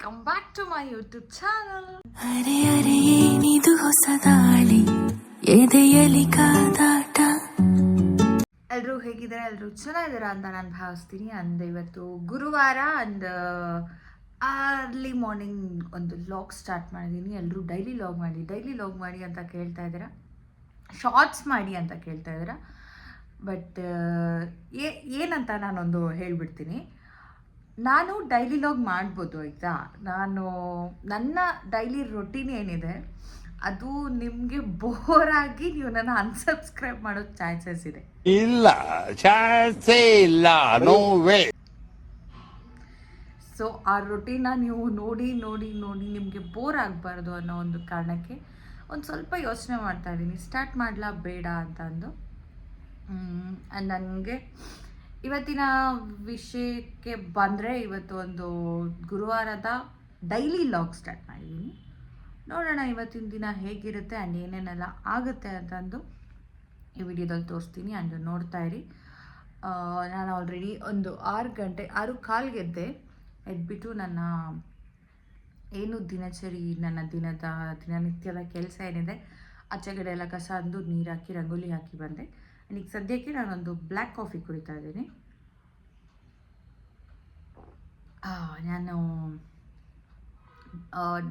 Welcome back to my YouTube channel. ಅರೆ ಅರೆ ಏನಿದು ಹೊಸ ದಾಳಿ ಎದೆಯಲಿ ಕಾದಾಟ. ಎಲ್ಲರೂ ಹೇಗಿದ್ದಾರೆ? ಎಲ್ಲರೂ ಚೆನ್ನಾಗಿದ್ದೀರಾ ಅಂತ ನಾನು ಭಾವಿಸ್ತೀನಿ. ಅಂಡ್ ಇವತ್ತು ಗುರುವಾರ ಅಂಡ್ ಅರ್ಲಿ ಮಾರ್ನಿಂಗ್ ಒಂದು ಲಾಗ್ ಸ್ಟಾರ್ಟ್ ಮಾಡಿದ್ದೀನಿ. ಎಲ್ಲರೂ ಡೈಲಿ ಲಾಗ್ ಮಾಡಿ ಅಂತ ಕೇಳ್ತಾ ಇದ್ದೀರಾ, ಶಾರ್ಟ್ಸ್ ಮಾಡಿ ಅಂತ ಕೇಳ್ತಾ ಇದ್ದೀರಾ. ಬಟ್ ಏನಂತ ನಾನೊಂದು ಹೇಳ್ಬಿಡ್ತೀನಿ. ನಾನು ಡೈಲಿ ಲಾಗ್ ಮಾಡ್ಬೋದು ಆಯಿತಾ. ನನ್ನ ಡೈಲಿ ರೊಟೀನ್ ಏನಿದೆ ಅದು ನಿಮಗೆ ಬೋರ್ ಆಗಿ ನೀವು ನನ್ನ ಅನ್ಸಬ್ಸ್ಕ್ರೈಬ್ ಮಾಡೋ ಚಾನ್ಸಸ್ ಇದೆ. ಇಲ್ಲ, ಚಾನ್ಸೇ ಇಲ್ಲ, ನೋ ವೇ. ಸೊ ಆ ರೊಟೀನ ನೀವು ನೋಡಿ ನಿಮಗೆ ಬೋರ್ ಆಗಬಾರ್ದು ಅನ್ನೋ ಒಂದು ಕಾರಣಕ್ಕೆ ಒಂದು ಸ್ವಲ್ಪ ಯೋಚನೆ ಮಾಡ್ತಾ ಇದ್ದೀನಿ, ಸ್ಟಾರ್ಟ್ ಮಾಡಲಾ ಬೇಡ ಅಂತ ಅಂದು. ನನಗೆ ಇವತ್ತಿನ ವಿಷಯಕ್ಕೆ ಬಂದರೆ, ಇವತ್ತು ಒಂದು ಗುರುವಾರದ ಡೈಲಿ ಲಾಗ್ ಸ್ಟಾರ್ಟ್ ಮಾಡಿದ್ದೀನಿ. ನೋಡೋಣ ಇವತ್ತಿನ ದಿನ ಹೇಗಿರುತ್ತೆ ಆ್ಯಂಡ್ ಏನೇನೆಲ್ಲ ಆಗುತ್ತೆ ಅಂತಂದು ಈ ವಿಡಿಯೋದಲ್ಲಿ ತೋರಿಸ್ತೀನಿ. ಆ್ಯಂಡ್ ನೋಡ್ತಾ ಇರಿ. ನಾನು ಆಲ್ರೆಡಿ ಒಂದು 6:15 ಎದ್ಬಿಟ್ಟು ನನ್ನ ಏನು ನನ್ನ ದಿನನಿತ್ಯದ ಕೆಲಸ ಏನಿದೆ ಆಚೆಗಡೆ ಎಲ್ಲ ಕಸ ಅಂದು ನೀರು ಹಾಕಿ ರಂಗೋಲಿ ಹಾಕಿ ಬಂದೆ. ಈಗ ಸದ್ಯಕ್ಕೆ ನಾನೊಂದು ಬ್ಲ್ಯಾಕ್ ಕಾಫಿ ಕುಡಿತಾ ಇದ್ದೀನಿ. ನಾನು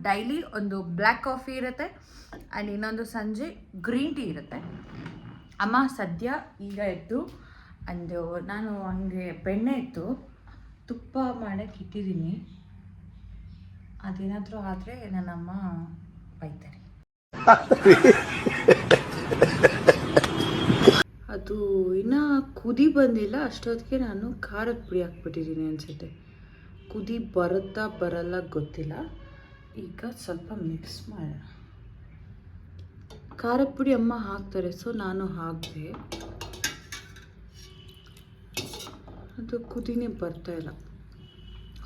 ಡೈಲಿ ಒಂದು ಬ್ಲ್ಯಾಕ್ ಕಾಫಿ ಇರುತ್ತೆ ಆ್ಯಂಡ್ ಇನ್ನೊಂದು ಸಂಜೆ ಗ್ರೀನ್ ಟೀ ಇರುತ್ತೆ. ಅಮ್ಮ ಸದ್ಯ ಈಗ ಎದ್ದು ಅಂದು ನಾನು ಹಂಗೆ ಬೆಣ್ಣೆ ಇತ್ತು ತುಪ್ಪ ಮಾಡೋಕ್ಕೆ ಇಟ್ಟಿದ್ದೀನಿ. ಅದೇನಾದರೂ ಆದರೆ ನನ್ನಮ್ಮ ಬೈತಾರೆ. ಅದು ಇನ್ನೂ ಕುದಿ ಬಂದಿಲ್ಲ, ಅಷ್ಟೊತ್ತಿಗೆ ನಾನು ಖಾರದ ಪುಡಿ ಹಾಕ್ಬಿಟ್ಟಿದ್ದೀನಿ ಅನಿಸುತ್ತೆ. ಕುದಿ ಬರುತ್ತಾ ಬರಲ್ಲ ಗೊತ್ತಿಲ್ಲ. ಈಗ ಸ್ವಲ್ಪ ಮಿಕ್ಸ್ ಮಾಡೋಣ. ಖಾರದ ಪುಡಿ ಅಮ್ಮ ಹಾಕ್ತಾರೆ, ಸೊ ನಾನು ಹಾಕಿದೆ. ಅದು ಕುದಿನೇ ಬರ್ತಾ ಇಲ್ಲ.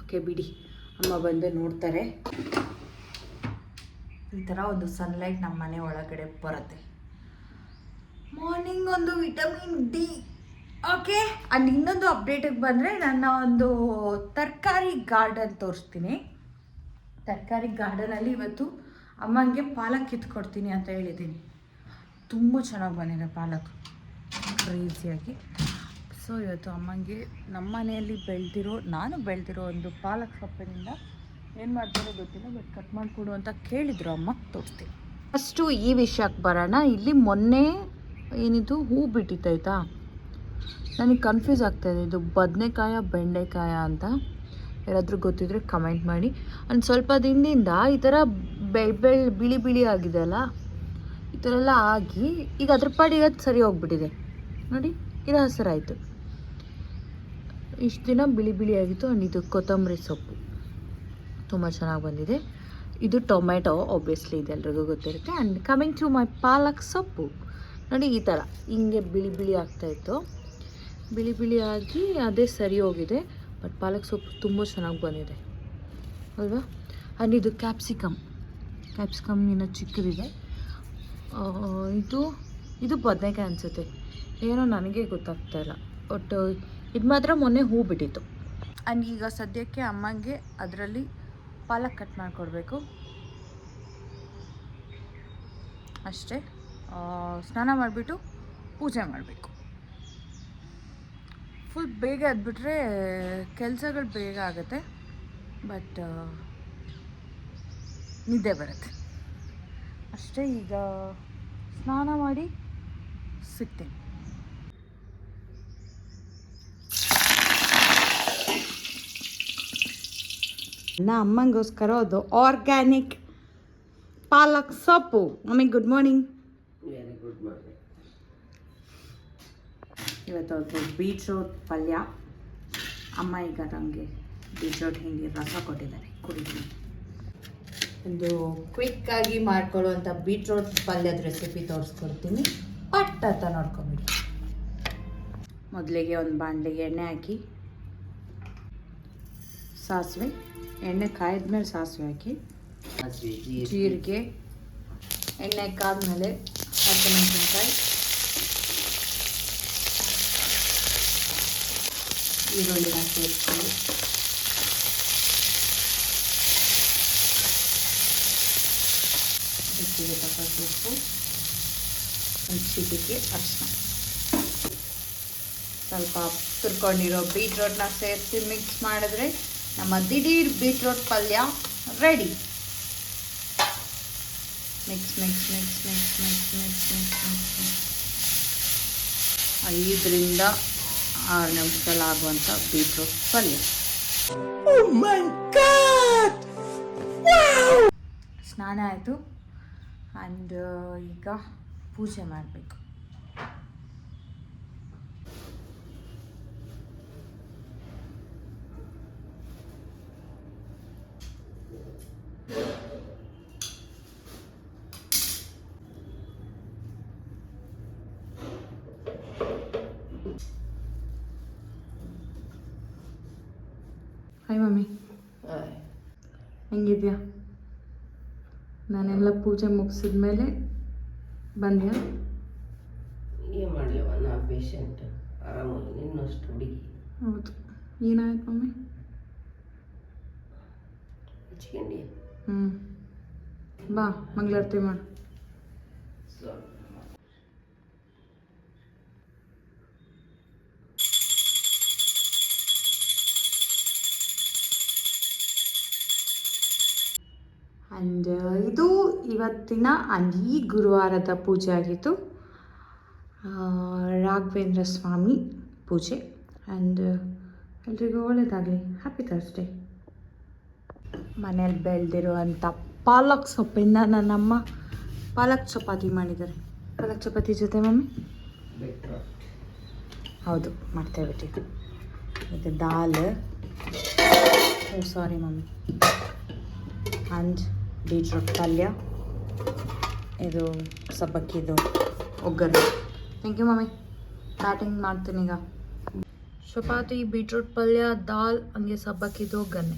ಓಕೆ ಬಿಡಿ, ಅಮ್ಮ ಬಂದೆ ನೋಡ್ತಾರೆ. ಈ ಥರ ಒಂದು ಸನ್ಲೈಟ್ ನಮ್ಮ ಮನೆ ಒಳಗಡೆ ಬರುತ್ತೆ. ಮಾರ್ನಿಂಗ್ ಒಂದು ವಿಟಮಿನ್ ಡಿ. ಓಕೆ, ಆ್ಯಂಡ್ ಇನ್ನೊಂದು ಅಪ್ಡೇಟಿಗೆ ಬಂದರೆ ನನ್ನ ಒಂದು ತರಕಾರಿ ಗಾರ್ಡನ್ ತೋರಿಸ್ತೀನಿ. ತರಕಾರಿ ಗಾರ್ಡನಲ್ಲಿ ಇವತ್ತು ಅಮ್ಮನಿಗೆ ಪಾಲಕ್ ಕಿತ್ಕೊಡ್ತೀನಿ ಅಂತ ಹೇಳಿದ್ದೀನಿ. ತುಂಬ ಚೆನ್ನಾಗಿ ಬಂದಿದೆ ಪಾಲಕ್, ಕ್ರೇಜಿಯಾಗಿ. ಸೊ ಇವತ್ತು ಅಮ್ಮನಿಗೆ ನಮ್ಮ ಮನೆಯಲ್ಲಿ ನಾನು ಬೆಳೆದಿರೋ ಒಂದು ಪಾಲಕ್ ಸೊಪ್ಪಿನಿಂದ ಏನು ಮಾಡ್ತಾರೋ ಗೊತ್ತಿಲ್ಲ, ಬಟ್ ಕಟ್ ಮಾಡಿಕೊಡು ಅಂತ ಕೇಳಿದ್ರು ಅಮ್ಮ. ತೋರಿಸ್ತೀನಿ. ಫಸ್ಟು ಈ ವಿಷಯಕ್ಕೆ ಬರೋಣ. ಇಲ್ಲಿ ಮೊನ್ನೆ ಏನಿದು ಹೂ ಬಿಟ್ಟಿತ್ತಾಯ್ತಾ, ನನಗೆ ಕನ್ಫ್ಯೂಸ್ ಆಗ್ತಾಯಿದೆ ಇದು ಬದನೆಕಾಯ ಬೆಂಡೆಕಾಯ ಅಂತ. ಯಾರಾದರೂ ಗೊತ್ತಿದ್ರೆ ಕಮೆಂಟ್ ಮಾಡಿ. ಅಂಡ್ ಸ್ವಲ್ಪ ದಿನದಿಂದ ಈ ಥರ ಬಿಳಿ ಆಗಿದೆ ಅಲ್ಲ, ಈ ಥರ ಎಲ್ಲ ಆಗಿ ಈಗ ಅದ್ರ ಪಾಡಿಗೆ ಅದು ಸರಿ ಹೋಗ್ಬಿಟ್ಟಿದೆ ನೋಡಿ. ಇದು ಹಸಿರಾಯಿತು, ಇಷ್ಟು ದಿನ ಬಿಳಿ ಆಗಿತ್ತು. ಆ್ಯಂಡ್ ಇದು ಕೊತ್ತಂಬರಿ ಸೊಪ್ಪು ತುಂಬ ಚೆನ್ನಾಗಿ ಬಂದಿದೆ. ಇದು ಟೊಮೆಟೊ, ಆಬ್ವಿಯಸ್ಲಿ ಇದು ಎಲ್ರಿಗೂ ಗೊತ್ತಿರುತ್ತೆ. ಆ್ಯಂಡ್ ಕಮಿಂಗ್ ಟು ಮೈ ಪಾಲಕ್ ಸೊಪ್ಪು ನೋಡಿ, ಈ ಥರ ಹಿಂಗೆ ಬಿಳಿ ಆಗ್ತಾಯಿತ್ತು. ಬಿಳಿ ಆಗಿ ಅದೇ ಸರಿ ಹೋಗಿದೆ. ಬಟ್ ಪಾಲಕ್ ಸೊಪ್ಪು ತುಂಬ ಚೆನ್ನಾಗಿ ಬಂದಿದೆ ಅಲ್ವಾ. ಆ್ಯಂಡ್ ಇದು ಕ್ಯಾಪ್ಸಿಕಮ್ ಇನ್ನೂ ಚಿಕ್ಕದಿದೆ. ಇದು ಬದನೆಕಾಯಿ ಅನಿಸುತ್ತೆ, ಏನೋ ನನಗೆ ಗೊತ್ತಾಗ್ತಾ ಇಲ್ಲ. ಒಟ್ಟು ಇದು ಮಾತ್ರ ಮೊನ್ನೆ ಹೂ ಬಿಟ್ಟಿತ್ತು. ಆ್ಯಂಡ್ ಈಗ ಸದ್ಯಕ್ಕೆ ಅಮ್ಮಂಗೆ ಅದರಲ್ಲಿ ಪಾಲಕ್ ಕಟ್ ಮಾಡಿಕೊಡ್ಬೇಕು ಅಷ್ಟೇ. ಸ್ನಾನ ಮಾಡಿಬಿಟ್ಟು ಪೂಜೆ ಮಾಡಬೇಕು. ಫುಲ್ ಬೇಗ ಎದ್ಬಿಟ್ರೆ ಕೆಲಸಗಳು ಬೇಗ ಆಗುತ್ತೆ, ಬಟ್ ನಿದ್ದೆ ಬರುತ್ತೆ ಅಷ್ಟೇ. ಈಗ ಸ್ನಾನ ಮಾಡಿ ಸಿಗ್ತೇನೆ. ಅಮ್ಮಂಗೋಸ್ಕರ ಅದು ಆರ್ಗ್ಯಾನಿಕ್ ಪಾಲಕ್ ಸೊಪ್ಪು. Mummy good morning. ಇವತ್ತು ಒಂದು ಬೀಟ್ರೋಟ್ ಪಲ್ಯ. ಅಮ್ಮ ಈಗ ನನಗೆ ಬೀಟ್ರೋಟ್ ಹಿಂಗೆ ರಸ ಕೊಟ್ಟಿದ್ದಾರೆ, ಕುಡಿತೀನಿ. ಒಂದು ಕ್ವಿಕ್ಕಾಗಿ ಮಾಡ್ಕೊಳ್ಳುವಂಥ ಬೀಟ್ರೋಟ್ ಪಲ್ಯದ ರೆಸಿಪಿ ತೋರಿಸ್ಕೊಡ್ತೀನಿ, ಪಟ್ ಅಂತ ನೋಡ್ಕೊಂಬಿಡಿ. ಮೊದಲಿಗೆ ಒಂದು ಬಾಣಲಿಗೆ ಎಣ್ಣೆ ಹಾಕಿ, ಸಾಸಿವೆ, ಎಣ್ಣೆ ಕಾಯ್ದ್ಮೇಲೆ ಸಾಸಿವೆ ಹಾಕಿ, ಜೀರಿಗೆ, ಎಣ್ಣೆ ಕಾದ್ಮೇಲೆ ಹಸಿಮೆಣಸಿನ್ಕಾಯಿ, ಈರುಳ್ಳಿನ ಸೇರಿಸ್ಕೊಂಡು ರುಚಿಗೆ ತಕ್ಕಷ್ಟು ಉಪ್ಪು, ಒಂದು ಚಿಟಿಕೆ ಅರಿಶಿನ, ಸ್ವಲ್ಪ ತುರ್ಕೊಂಡಿರೋ ಬೀಟ್ರೋಟ್ನ ಸೇರಿಸಿ ಮಿಕ್ಸ್ ಮಾಡಿದ್ರೆ ನಮ್ಮ ದಿಢೀರ್ ಬೀಟ್ರೋಟ್ ಪಲ್ಯ ready. Mix mix mix mix mix mix mix mix 5 to 6 ನಿಮಿಷದಲ್ಲಿ ಆಗುವಂಥ ಬೀಟ್ರೋಟ್ ಪಲ್ಯ. ಸ್ನಾನ ಆಯಿತು ಆ್ಯಂಡ್ ಈಗ ಪೂಜೆ ಮಾಡಬೇಕು. ಹಾಯ್ ಮಮ್ಮಿ, ಹೆಂಗಿದ್ಯಾ? ನಾನೆಲ್ಲ ಪೂಜೆ ಮುಗಿಸಿದ್ಮೇಲೆ ಬಂದ್ಯಾ? ಏನು ಮಾಡಲಿವ, ನಾ ಪೇಷಂಟ್ ಆರಾಮಲ್ಲ, ನಿನ್ನಷ್ಟು ಹುಡುಗಿ. ಹೌದು. ಏನಾಯ್ತು ಮಮ್ಮಿ? ಹಚ್ಕೊಂಡಿ ಬಾ ಮಂಗಳಾರತಿ ಮಾಡು. ಆ್ಯಂಡ್ ಇದು ಇವತ್ತಿನ ಆ್ಯಂಡ್ ಈ ಗುರುವಾರದ ಪೂಜೆ ಆಗಿತ್ತು. ರಾಘವೇಂದ್ರ ಸ್ವಾಮಿ ಪೂಜೆ. ಆ್ಯಂಡ್ ಎಲ್ರಿಗೂ ಒಳ್ಳೆಯದಾಗಲಿ. Happy Thursday. ಮನೇಲಿ ಬೆಳೆದಿರುವಂಥ ಪಾಲಕ್ ಸೊಪ್ಪಿಂದ ನನ್ನಮ್ಮ ಪಾಲಕ್ ಚಪಾತಿ ಮಾಡಿದ್ದಾರೆ. ಪಾಲಕ್ ಚಪಾತಿ ಜೊತೆ ಮಮ್ಮಿ ಹೌದು ಮಾಡ್ತೇವೆ. ಇದು ದಾಲ್, ಓ ಸಾರಿ ಮಮ್ಮಿ, ಆ್ಯಂಡ್ ಬೀಟ್ರೂಟ್ ಪಲ್ಯ, ಇದು ಸಬ್ಬಕ್ಕಿದು ಒಗ್ಗರಣೆ. Thank you mummy. ಸ್ಟಾರ್ಟಿಂಗ್ ಮಾಡ್ತೀನಿ ಈಗ. ಚಪಾತಿ, ಬೀಟ್ರೂಟ್ ಪಲ್ಯ, ದಾಲ್, ಹಂಗೆ ಸಬ್ಬಕ್ಕಿದು ಒಗ್ಗರಣೆ.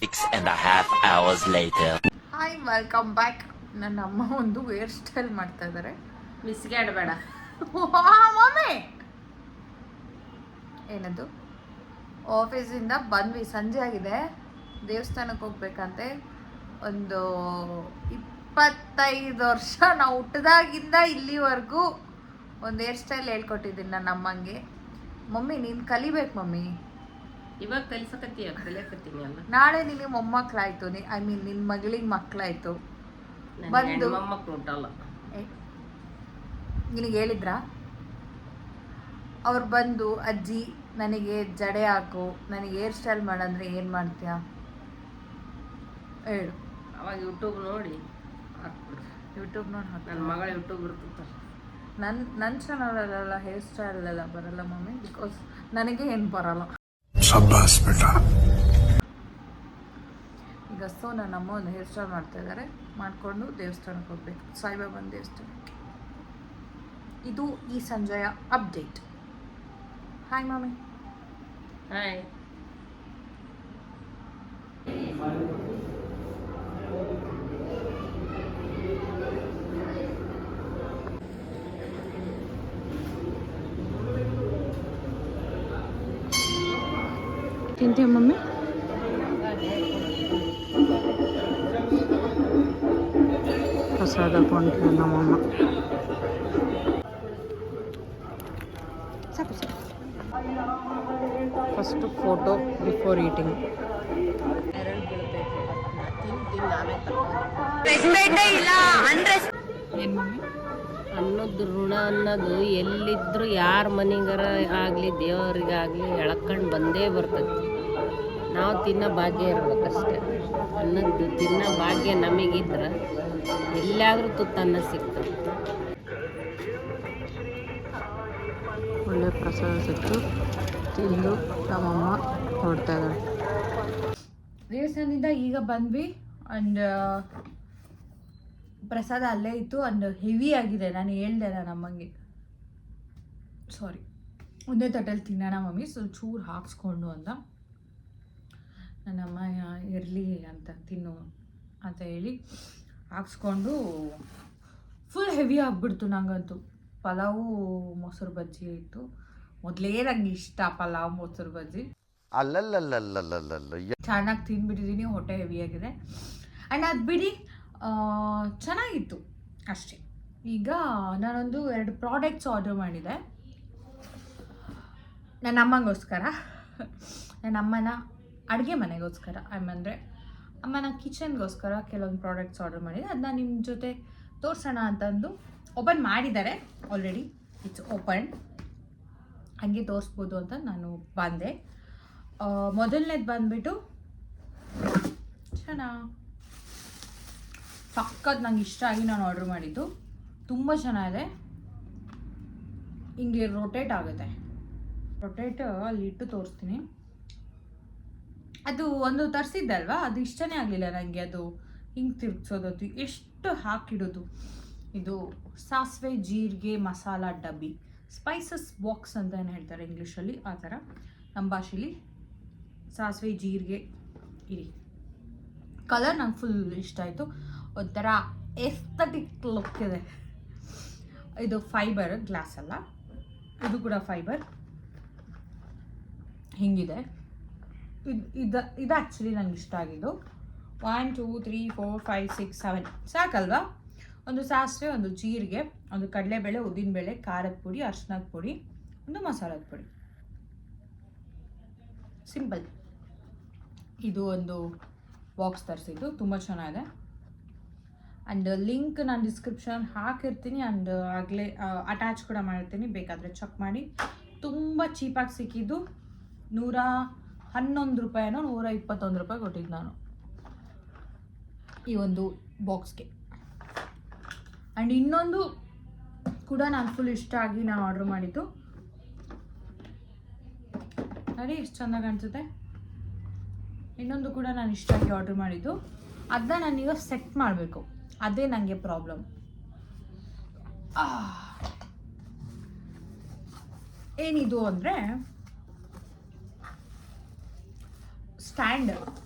6.5 hours later. Hi, welcome back. ನನ್ನ ಅಮ್ಮ ಒಂದು ಹೇರ್ ಸ್ಟೈಲ್ ಮಾಡ್ತಾ ಇದ್ದಾರೆ. ಮಿಸ್ಗಾಡ್ಬೇಡ ಮಮ್ಮಿ ಏನದು? ಆಫೀಸಿಂದ ಬಂದ್ವಿ, ಸಂಜೆ ಆಗಿದೆ. ದೇವಸ್ಥಾನಕ್ಕೆ ಹೋಗ್ಬೇಕಂತೆ. ಒಂದು 25 ವರ್ಷ ನಾವು ಹುಟ್ಟಿದಾಗಿಂದ ಇಲ್ಲಿವರೆಗೂ ಒಂದು ಹೇರ್ ಸ್ಟೈಲ್ ಹೇಳ್ಕೊಟ್ಟಿದ್ದೀನಿ ನನ್ನ ಅಮ್ಮಂಗೆ. ಮಮ್ಮಿ ನೀನು ಕಲಿಬೇಕು ಮಮ್ಮಿ. ಇವಾಗ ಕಲಿಸಕತ್ತೀಯ, ಕಲಿಯಕತ್ತೀನಿ ಅಲ್ಲ. ನಾಳೆ ನಿನಗೆ ಮೊಮ್ಮಕ್ಕಳಾಯ್ತು, ಐ ಮೀನ್ ನಿನ್ನ ಮಗಳಿಗೆ ಮಕ್ಕಳಾಯ್ತು. ಬಂದು ಮೊಮ್ಮಕ್ಕಳು ಉಂಟಲ್ಲ, ನಿನಗೆ ಹೇಳಿದ್ರಾ? ಅವ್ರು ಬಂದು ಅಜ್ಜಿ ನನಗೆ ಜಡೆ ಹಾಕು, ನನಗೆ ಹೇರ್ ಸ್ಟೈಲ್ ಮಾಡಂದ್ರೆ ಏನು ಮಾಡ್ತೀಯಾ ಹೇಳು. ಅವಾಗ ಯೂಟ್ಯೂಬ್ ನೋಡಿ ಹಾಕ್ಬಿಡು. ಯೂಟ್ಯೂಬ್ ನೋಡಿ ಹಾಕಿ. ನನ್ನ ಮಗಳ ಯೂಟ್ಯೂಬ್ ಇರ್ತದೆ. ನನ್ನ ಚಾನಲಲ್ಲೆಲ್ಲ ಹೇರ್ ಸ್ಟೈಲ್ ಎಲ್ಲ ಬರಲ್ಲ ಮಮ್ಮಿ, ಬಿಕಾಸ್ ನನಗೆ ಏನು ಬರಲ್ಲ. ಈಗ ಸೊ ನನ್ನ ಅಮ್ಮ ಒಂದು ಹೇರ್ ಸ್ಟೈಲ್ ಮಾಡ್ತಾ ಇದ್ದಾರೆ. ಮಾಡಿಕೊಂಡು ದೇವಸ್ಥಾನಕ್ಕೆ ಹೋಗ್ಬೇಕು, ಸಾಯಿಬಾಬಾನ ದೇವಸ್ಥಾನಕ್ಕೆ. ಇದು ಈ ಸಂಜೆಯ ಅಪ್ಡೇಟ್. Hi mummy. ಹಾಯ್. ತಿಂತೀಯ ಮಮ್ಮಿ? ಪ್ರಸಾದ ಕೊಂಡ್ರು ನಮ್ಮಮ್ಮ. ಸಾಕು ಸಾಕು. First photo before eating. ಏನು ಮಮ್ಮಿ? ಅನ್ನೋದು ಋಣ ಅನ್ನೋದು ಎಲ್ಲಿದ್ರು ಯಾರ ಮನೆಗಾರ ಆಗಲಿ ದೇವರಿಗಾಗಲಿ ಎಳ್ಕೊಂಡು ಬಂದೇ ಬರ್ತದೆ. ನಾವು ತಿನ್ನೋ ಭಾಗ್ಯ ಇರ್ಬೇಕಷ್ಟೆ. ಅನ್ನದ್ದು ತಿನ್ನೋ ಭಾಗ್ಯ ನಮಗಿದ್ರೆ ಎಲ್ಲಾದರೂ ತುತ್ತನ್ನ ಸಿಗ್ತದೆ. ಒಳ್ಳೆ ಪ್ರಸಾದ ಸಿಕ್ತು, ತಿಂದು ನಮ್ಮಮ್ಮ ಹೊರಡ್ತಾ ಇದ್ದಾರೆ. ದೇವಸ್ಥಾನದಿಂದ ಈಗ ಬಂದ್ವಿ. ಆ್ಯಂಡ್ ಪ್ರಸಾದ ಅಲ್ಲೇ ಇತ್ತು. ಆ್ಯಂಡ್ ಹೆವಿ ಆಗಿದೆ. ನಾನು ಹೇಳ್ದೆ ನನ್ನ ಅಮ್ಮಂಗೆ, ಸಾರಿ, ಒಂದೇ ತಟ್ಟೆಲಿ ತಿನ್ನೋಣ ಮಮ್ಮಿ, ಸ್ವಲ್ಪ ಚೂರು ಹಾಕ್ಸ್ಕೊಂಡು ಅಂತ. ನನ್ನಮ್ಮ ಇರಲಿ ಅಂತ ತಿನ್ನು ಅಂತ ಹೇಳಿ ಹಾಕ್ಸ್ಕೊಂಡು ಫುಲ್ ಹೆವಿ ಆಗಿಬಿಡ್ತು ನಂಗಂತೂ. ಪಲಾವು ಮೊಸರು ಬಜ್ಜಿ ಇತ್ತು. ಮೊದಲೇ ನಂಗೆ ಇಷ್ಟ ಪಲಾವ್ ಮೊಸರು ಬಜ್ಜಿ. ಅಲ್ಲಲ್ಲಲ್ಲಲ್ಲಲ್ಲಲ್ಲ ಚೆನ್ನಾಗಿ ತಿಂದ್ಬಿಟ್ಟಿದ್ದೀನಿ, ಹೊಟ್ಟೆ ಹೆವಿ ಆಗಿದೆ. ಆ್ಯಂಡ್ ಅದು ಬಿಡಿ, ಚೆನ್ನಾಗಿತ್ತು ಅಷ್ಟೇ. ಈಗ ನಾನೊಂದು 2 ಪ್ರಾಡಕ್ಟ್ಸ್ ಆರ್ಡರ್ ಮಾಡಿದೆ ನನ್ನ ಅಮ್ಮಂಗೋಸ್ಕರ, ನನ್ನ ಅಮ್ಮನ ಅಡುಗೆ ಮನೆಗೋಸ್ಕರ, ಅಂದರೆ ಅಮ್ಮನ ಕಿಚನ್ಗೋಸ್ಕರ ಕೆಲವೊಂದು ಪ್ರಾಡಕ್ಟ್ಸ್ ಆರ್ಡರ್ ಮಾಡಿದೆ. ಅದನ್ನ ನಿಮ್ಮ ಜೊತೆ ತೋರಿಸೋಣ ಅಂತಂದು ಓಪನ್ ಮಾಡಿದ್ದಾರೆ ಆಲ್ರೆಡಿ, ಇಟ್ಸ್ ಓಪನ್, ಹಾಗೆ ತೋರಿಸ್ಬೋದು ಅಂತ ನಾನು ಬಂದೆ. ಮೊದಲನೇದು ಬಂದುಬಿಟ್ಟು ಸಕ್ಕತ್ ನಂಗೆ ಇಷ್ಟ ಆಗಿ ನಾನು ಆರ್ಡ್ರ್ ಮಾಡಿದ್ದು, ತುಂಬ ಚೆನ್ನಾಗಿದೆ. ಹಿಂಗೆ ರೊಟೇಟ್ ಆಗುತ್ತೆ, ರೊಟೇಟ್ ಅಲ್ಲಿ ಇಟ್ಟು ತೋರಿಸ್ತೀನಿ. ಅದು ಒಂದು ತರಿಸಿದ್ದಲ್ವಾ, ಅದು ಇಷ್ಟನೇ ಆಗಲಿಲ್ಲ ನನಗೆ. ಅದು ಹಿಂಗೆ ತಿರ್ಗಿಸೋದು ಎಷ್ಟು ಹಾಕಿಡೋದು. ಇದು ಸಾಸಿವೆ ಜೀರಿಗೆ ಮಸಾಲ ಡಬ್ಬಿ, ಸ್ಪೈಸಸ್ ಬಾಕ್ಸ್ ಅಂತ ಏನು ಹೇಳ್ತಾರೆ ಇಂಗ್ಲೀಷಲ್ಲಿ, ಆ ಥರ. ನಮ್ಮ ಭಾಷೆಯಲ್ಲಿ ಸಾಸಿವೆ ಜೀರಿಗೆ ಇರಿ. ಕಲರ್ ನಂಗೆ ಫುಲ್ ಇಷ್ಟ ಆಯಿತು, ಒಂಥರ ಎಸ್ಥೆಟಿಕ್ ಲುಕ್ ಇದೆ. ಇದು ಫೈಬರ್, ಗ್ಲಾಸ್ ಅಲ್ಲ, ಇದು ಕೂಡ ಫೈಬರ್. ಹಿಂಗಿದೆ ಇದು ಆ್ಯಕ್ಚುಲಿ ನನಗೆ ಇಷ್ಟ ಆಗಿದ್ದು. 1 2 3 4 5 6 7 ಸಾಕಲ್ವಾ? ಒಂದು ಸಾಸಿವೆ, ಒಂದು ಜೀರಿಗೆ, ಒಂದು ಕಡಲೆಬೇಳೆ, ಉದ್ದಿನಬೇಳೆ, ಖಾರದ ಪುಡಿ, ಅರಿಶಿನದ ಪುಡಿ, ಒಂದು ಮಸಾಲದ ಪುಡಿ, ಸಿಂಪಲ್. ಇದು ಒಂದು ಬಾಕ್ಸ್ ತರಿಸಿದ್ದು, ತುಂಬ ಚೆನ್ನಾಗಿದೆ. ಆ್ಯಂಡ್ ಲಿಂಕ್ ನಾನು ಡಿಸ್ಕ್ರಿಪ್ಷನ್ ಹಾಕಿರ್ತೀನಿ, ಆ್ಯಂಡ್ ಆಗಲೇ ಅಟ್ಯಾಚ್ ಕೂಡ ಮಾಡಿರ್ತೀನಿ, ಬೇಕಾದರೆ ಚೆಕ್ ಮಾಡಿ. ತುಂಬ ಚೀಪಾಗಿ ಸಿಕ್ಕಿದ್ದು. 111 ರೂಪಾಯಿನೋ 121 ರೂಪಾಯಿ ಕೊಟ್ಟಿದ್ದು ನಾನು ಈ ಒಂದು ಬಾಕ್ಸ್ಗೆ. ಆ್ಯಂಡ್ ಇನ್ನೊಂದು ಕೂಡ ನಾನು ಫುಲ್ ಇಷ್ಟ ಆಗಿ ನಾನು ಆರ್ಡ್ರ್ ಮಾಡಿದ್ದು ನೋಡಿ, ಎಷ್ಟು ಚೆನ್ನಾಗಿ ಕಾಣಿಸುತ್ತೆ. ಇನ್ನೊಂದು ಕೂಡ ನಾನು ಇಷ್ಟ ಆಗಿ ಆರ್ಡ್ರ್ ಮಾಡಿದ್ದು, ಅದನ್ನ ನಾನೀಗ ಸೆಟ್ ಮಾಡಬೇಕು, ಅದೇ ನನಗೆ ಪ್ರಾಬ್ಲಮ್. ಏನಿದು ಅಂದರೆ ಸ್ಟ್ಯಾಂಡ್,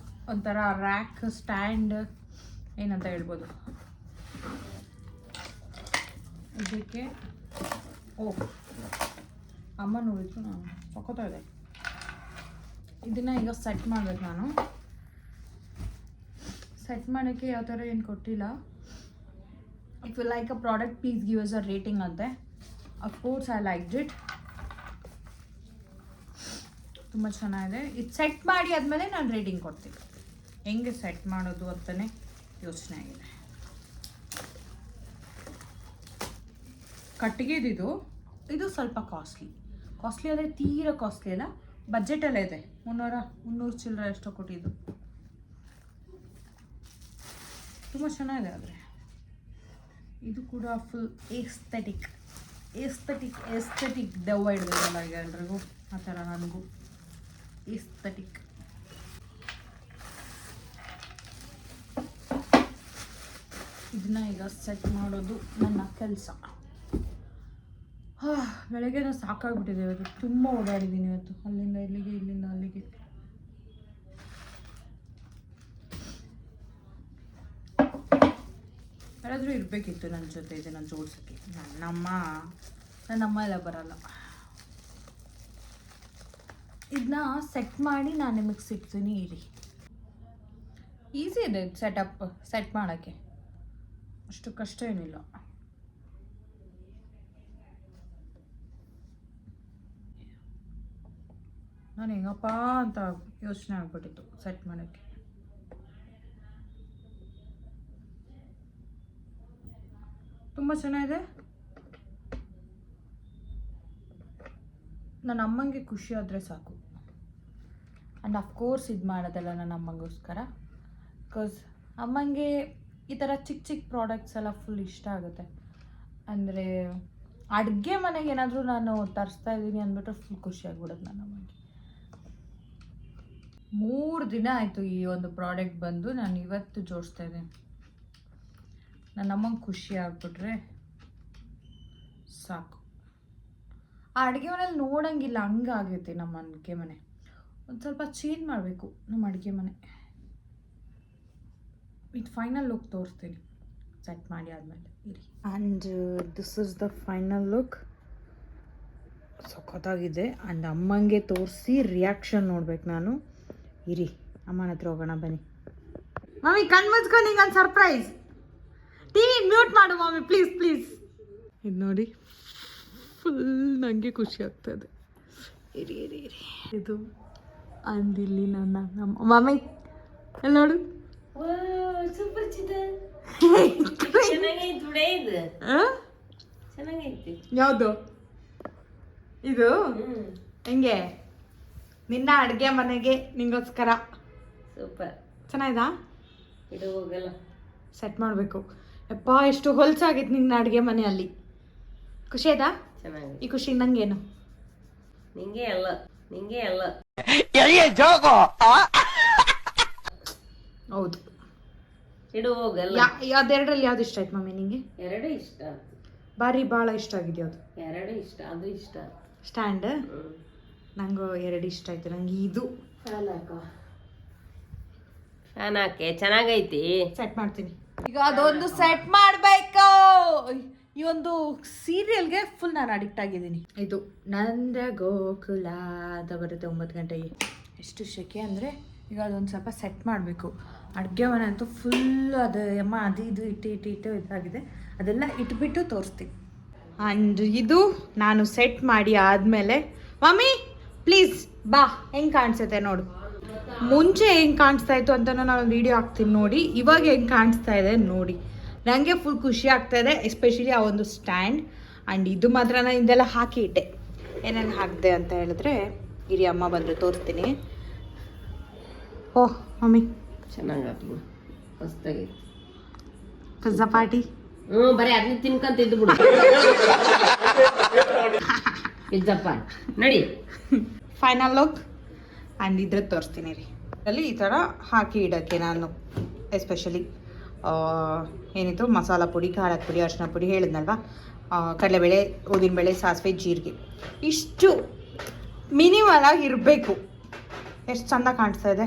ಒಂಥರ ರ್ಯಾಕ್ ಸ್ಟ್ಯಾಂಡ್ ಏನಂತ ಹೇಳ್ಬೋದು. ಇದಕ್ಕೆ ಅಮ್ಮ ನೋಡಿದ್ದು ನಾನು ತಗೋತಾ ಇದೆ. ಇದನ್ನು ಈಗ ಸೆಟ್ ಮಾಡಬೇಕು ನಾನು. ಸೆಟ್ ಮಾಡೋಕ್ಕೆ ಯಾವ ಥರ ಏನು ಕೊಟ್ಟಿಲ್ಲ. If you like a product please give us a rating ಅಂತೆ. ಅಫ್ಕೋರ್ಸ್ ಐ ಲೈಕ್ಡ್ ಇಟ್, ತುಂಬ ಚೆನ್ನಾಗಿದೆ. ಇದು ಸೆಟ್ ಮಾಡಿ ಆದಮೇಲೆ ನಾನು ರೇಟಿಂಗ್ ಕೊಡ್ತೀನಿ. ಹೆಂಗೆ ಸೆಟ್ ಮಾಡೋದು ಅಂತಲೇ ಯೋಚನೆ ಆಗಿದೆ. ಕಟ್ಟಿಗೆದಿದು, ಇದು ಸ್ವಲ್ಪ ಕಾಸ್ಟ್ಲಿ ಅಂದರೆ ತೀರಾ ಕಾಸ್ಟ್ಲಿ ಅಲ್ಲ, ಬಜೆಟಲ್ಲೇ ಇದೆ. 300 ಚಿಲ್ಲರೆ ಎಷ್ಟೋ ಕೊಟ್ಟಿದ್ದು, ತುಂಬ ಚೆನ್ನಾಗಿದೆ. ಆದರೆ ಇದು ಕೂಡ ಫುಲ್ ಎಸ್ಥೆಟಿಕ್ ದೆವ್ವ ಹಿಡಿದಿರಲ್ಲ ಈಗ ಎಲ್ರಿಗೂ, ಆ ಥರ ನನಗೂ ಎಸ್ಥೆಟಿಕ್. ಇದನ್ನ ಈಗ ಸೆಟ್ ಮಾಡೋದು ನನ್ನ ಕೆಲಸ. ಬೆಳಗ್ಗೆ ಸಾಕಾಗ್ಬಿಟ್ಟಿದೆ ಇವತ್ತು, ತುಂಬ ಓಡಾಡಿದ್ದೀನಿ ಇವತ್ತು, ಅಲ್ಲಿಂದ ಇಲ್ಲಿಗೆ ಇಲ್ಲಿಂದ ಅಲ್ಲಿಗೆ. ಯಾರಾದರೂ ಇರಬೇಕಿತ್ತು ನನ್ನ ಜೊತೆ ಇದನ್ನು ಜೋಡಿಸೋಕ್ಕೆ. ನನ್ನಮ್ಮ ಎಲ್ಲ ಬರಲ್ಲ. ಇದನ್ನ ಸೆಟ್ ಮಾಡಿ ನಾನು ನಿಮಗೆ ಸಿಗ್ತೀನಿ ಇರಿ. ಈಸಿ ಇದೆ ಸೆಟ್ ಮಾಡೋಕ್ಕೆ, ಅಷ್ಟು ಕಷ್ಟ ಏನಿಲ್ಲ. ನಾನು ಹೆಂಗಪ್ಪ ಅಂತ ಯೋಚನೆ ಆಗ್ಬಿಟ್ಟಿತ್ತು ಸೆಟ್ ಮಾಡೋಕ್ಕೆ. ತುಂಬ ಚೆನ್ನಾಗಿದೆ. ನನ್ನ ಅಮ್ಮಂಗೆ ಖುಷಿ ಆದರೆ ಸಾಕು. ಆ್ಯಂಡ್ ಅಫ್ಕೋರ್ಸ್ ಇದು ಮಾಡೋದಲ್ಲ ನನ್ನ ಅಮ್ಮಂಗೋಸ್ಕರ, ಬಿಕಾಸ್ ಅಮ್ಮಂಗೆ ಈ ಥರ ಚಿಕ್ಕ ಪ್ರಾಡಕ್ಟ್ಸ್ ಎಲ್ಲ ಫುಲ್ ಇಷ್ಟ ಆಗುತ್ತೆ. ಅಂದರೆ ಅಡುಗೆ ಮನೆಗೆ ಏನಾದರೂ ನಾನು ತರಿಸ್ತಾ ಇದ್ದೀನಿ ಅಂದ್ಬಿಟ್ರೆ ಫುಲ್ ಖುಷಿ ಆಗ್ಬಿಡೋದು ನನ್ನ ಅಮ್ಮಂಗೆ. 3 ದಿನ ಆಯಿತು ಈ ಒಂದು ಪ್ರಾಡಕ್ಟ್ ಬಂದು, ನಾನು ಇವತ್ತು ಜೋಡಿಸ್ತಾ ಇದ್ದೀನಿ. ನನ್ನ ಅಮ್ಮಂಗೆ ಖುಷಿ ಆಗ್ಬಿಟ್ರೆ ಸಾಕು. ಆ ಅಡುಗೆ ಮನೇಲಿ ನೋಡೋಂಗಿಲ್ಲ, ಹಂಗಾಗೈತೆ ನಮ್ಮ ಅಡುಗೆ ಮನೆ. ಒಂದು ಸ್ವಲ್ಪ ಚೇಂಜ್ ಮಾಡಬೇಕು ನಮ್ಮ ಅಡುಗೆ ಮನೆ. ಇದು ಫೈನಲ್ ಲುಕ್ ತೋರಿಸ್ತೀನಿ ಸೆಟ್ ಮಾಡಿ ಆದಮೇಲೆ ಇರಿ. And this is the final look. ಸಖತ್ತಾಗಿದೆ. ಆ್ಯಂಡ್ ಅಮ್ಮಂಗೆ ತೋರಿಸಿ ರಿಯಾಕ್ಷನ್ ನೋಡ್ಬೇಕು ನಾನು. ಇರಿ, ಅಮ್ಮನ ಹತ್ರ ಹೋಗೋಣ ಬನ್ನಿ. ಮಮ್ಮಿ ಕಣ್ ಮುಚ್ಕೊಂಡು ಹಿಂಗೆ ಒಂದು ಸರ್ಪ್ರೈಸ್. ಟಿವಿ ಮ್ಯೂಟ್ ಮಾಡು ಮಮ್ಮಿ ಪ್ಲೀಸ್ ಪ್ಲೀಸ್. ಇದು ನೋಡಿ ಫುಲ್ ನನಗೆ ಖುಷಿ ಆಗ್ತದೆ. ಇರಿ ಇರಿ ಇರಿ, ಇದು ಅಂದಿಲ್ಲಿ ನಮ್ಮ ಮಮ್ಮಿ ಅಲ್ಲಿ ನೋಡು. ಸೂಪರ್ ಚೆನ್ನಾಗೈತಿ. ಯಾವುದು ಇದು? ಹೆಂಗೆ ನಿನ್ನ ಅಡುಗೆ ಮನೆಗೆ ನಿಂಗೋಸ್ಕರ ಸೂಪರ್ ಚೆನ್ನಾಗಿದಾ? ಇದು ಹೋಗಲ್ಲ, ಸೆಟ್ ಮಾಡಬೇಕು. ಯಪ್ಪ ಎಷ್ಟು ಹೊಲ್ಸಾಗಿತ್ತು ನಿನ್ನ ಅಡುಗೆ ಮನೆಯಲ್ಲಿ. ಖುಷಿ ಆಯ್ತಾ? ಚೆನ್ನಾಗಿ. ಈ ಖುಷಿ ನಂಗೇನು? ನಿಂಗೆ ಅಲ್ಲ ಹೌದು. ಇಡು ಹೋಗಲ್ಲ. ಅದೆರಡರಲ್ಲಿ ಯಾವ್ದು ಇಷ್ಟ ಆಯ್ತು ಮಮ್ಮಿ ನಿಂಗೆ? ಎರಡೇ ಇಷ್ಟ. ಭಾಳ ಇಷ್ಟ ಆಗಿದೆ ಯಾವುದು? ಎರಡೇ ಇಷ್ಟ. ಅದು ಇಷ್ಟ ಸ್ಟ್ಯಾಂಡ್. ನಂಗೂ ಎರಡು ಇಷ್ಟ ಆಯ್ತು. ನಂಗೆ ಇದು ಫ್ಯಾನ್ ಹಾಕೆ ಚೆನ್ನಾಗೈತಿ. ಸೆಟ್ ಮಾಡ್ತೀನಿ ಈಗ. ಅದೊಂದು ಸೆಟ್ ಮಾಡಬೇಕು. ಈ ಒಂದು ಸೀರಿಯಲ್ಗೆ ಫುಲ್ ನಾನು ಅಡಿಕ್ಟ್ ಆಗಿದ್ದೀನಿ. ಇದು ನಂದ ಗೋಕುಲಾದ ಬರುತ್ತೆ 9 ಗಂಟೆಗೆ. ಎಷ್ಟು ಶೆಕೆ ಅಂದರೆ ಈಗ ಅದೊಂದು ಸ್ವಲ್ಪ ಸೆಟ್ ಮಾಡಬೇಕು. ಅಡುಗೆ ಮನೆ ಅಂತೂ ಫುಲ್ ಅದು ಅಮ್ಮ ಅದು ಇದು ಇಟ್ಟು ಇದಾಗಿದೆ. ಅದೆಲ್ಲ ಇಟ್ಬಿಟ್ಟು ತೋರಿಸ್ತೀನಿ. ಆ್ಯಂಡ್ ಇದು ನಾನು ಸೆಟ್ ಮಾಡಿ ಆದಮೇಲೆ ಮಮ್ಮಿ ಪ್ಲೀಸ್ ಬಾ, ಹೆಂಗೆ ಕಾಣಿಸುತ್ತೆ ನೋಡು. ಮುಂಚೆ ಹೆಂಗೆ ಕಾಣಿಸ್ತಾ ಇತ್ತು ಅಂತ ನಾನು ವೀಡಿಯೋ ಹಾಕ್ತೀನಿ ನೋಡಿ. ಇವಾಗ ಹೆಂಗೆ ಕಾಣಿಸ್ತಾ ಇದೆ ನೋಡಿ. ನನಗೆ ಫುಲ್ ಖುಷಿ ಆಗ್ತಾ ಇದೆ, ಎಸ್ಪೆಷಲಿ ಆ ಒಂದು ಸ್ಟ್ಯಾಂಡ್. ಆ್ಯಂಡ್ ಇದು ಮಾತ್ರ ನಾನು ಇದೆಲ್ಲ ಹಾಕಿ ಇಟ್ಟೆ. ಏನೇನು ಹಾಕಿದೆ ಅಂತ ಹೇಳಿದ್ರೆ ಇರಿ ಅಮ್ಮ ಬಂದರೆ ತೋರಿಸ್ತೀನಿ. ಓಹ್ ಮಮ್ಮಿ ಚೆನ್ನಾಗಿ ಮಸ್ತಾಗೈತಿ. Pizza party. ಬರೀ ಅದನ್ನ ತಿನ್ಕಂತಿದ್ದು ಬಿಡು. ಪಿಜ್ಜಾ ಪಾರ್ಟಿ ನಡಿ. Final look. ಆ್ಯಂಡ್ ಇದ್ರದ್ದು ತೋರಿಸ್ತೀನಿ ರೀ. ಅಲ್ಲಿ ಈ ಥರ ಹಾಕಿ ಇಡೋಕ್ಕೆ ನಾನು ಎಸ್ಪೆಷಲಿ ಏನಿತ್ತು ಮಸಾಲ ಪುಡಿ, ಖಾರದ ಪುಡಿ, ಅರಿಶಿನ ಪುಡಿ ಹೇಳಿದ್ನಲ್ವ, ಕಡಲೆಬೇಳೆ, ಉದ್ದಿನಬೇಳೆ, ಸಾಸಿವೆ, ಜೀರಿಗೆ ಇಷ್ಟು ಮಿನಿಮಲ್ ಆಗಿ ಇರಬೇಕು. ಎಷ್ಟು ಚೆಂದ ಕಾಣಿಸ್ತಾ ಇದೆ.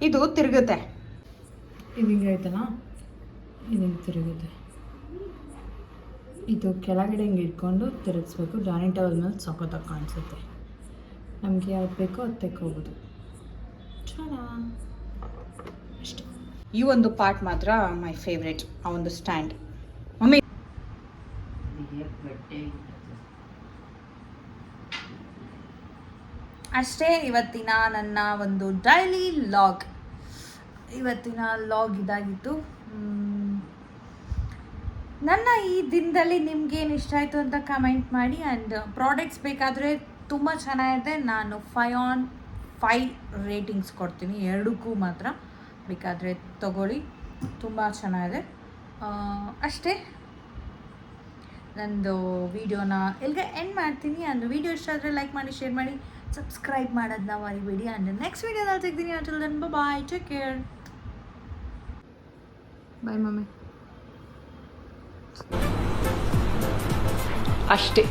ಇದು ತಿರುಗುತ್ತೆ. ಇದು ಹಿಂಗೆ ಆಯ್ತಲ್ಲ, ಇದು ಹಿಂಗೆ ತಿರುಗುತ್ತೆ. ಇದು ಕೆಳಗಡೆ ಹಿಂಗೆ ಇಟ್ಕೊಂಡು ತಿರುಗಿಸ್ಬೇಕು. ಡೈನಿಂಗ್ ಟೇಬಲ್ ಮೇಲೆ ಸಖತ್ತಾಗಿ ಕಾಣಿಸುತ್ತೆ. ನಮಗೆ ಯಾವ್ದು ಬೇಕೋ ಅದು ತೆಕ್ಕೋಬೋದು. ಚೆನ್ನಾಗಿ ಅಷ್ಟೇ. ಈ ಒಂದು ಪಾರ್ಟ್ ಮಾತ್ರ ಮೈ ಫೇವ್ರೆಟ್, ಆ ಒಂದು ಸ್ಟ್ಯಾಂಡ್. ಮಮ್ಮಿ ಅಷ್ಟೇ ಇವತ್ತಿನ ನನ್ನ ಒಂದು ಡೈಲಿ ಲಾಗ್. ಇವತ್ತಿನ ಲಾಗ್ ಇದಾಗಿತ್ತು. ನನ್ನ ಈ ದಿನದಲ್ಲಿ ನಿಮ್ಗೇನು ಇಷ್ಟ ಆಯಿತು ಅಂತ ಕಮೆಂಟ್ ಮಾಡಿ. ಆ್ಯಂಡ್ ಪ್ರಾಡಕ್ಟ್ಸ್ ಬೇಕಾದರೆ ತುಂಬ ಚೆನ್ನಾಗಿದೆ. ನಾನು 5/5 ರೇಟಿಂಗ್ಸ್ ಕೊಡ್ತೀನಿ, ಎರಡಕ್ಕೂ ಮಾತ್ರ. ಬೇಕಾದರೆ ತಗೊಳ್ಳಿ, ತುಂಬ ಚೆನ್ನಾಗಿದೆ. ಅಷ್ಟೇ, ನಂದು ವೀಡಿಯೋನ ಎಲ್ಲಿಗೆ ಎಂಡ್ ಮಾಡ್ತೀನಿ. ಆ್ಯಂಡ್ ವೀಡಿಯೋ ಇಷ್ಟ ಆದರೆ ಲೈಕ್ ಮಾಡಿ, ಶೇರ್ ಮಾಡಿ, ಸಬ್ಸ್ಕ್ರೈಬ್ ಮಾಡೋದನ್ನ ಮರಿಬೇಡಿ. ಆ್ಯಂಡ್ ನೆಕ್ಸ್ಟ್ ವೀಡಿಯೋದಲ್ಲಿ ಸಿಗ್ತೀನಿ. Until then bye, take care. Bye mummy. ಅಷ್ಟೇ.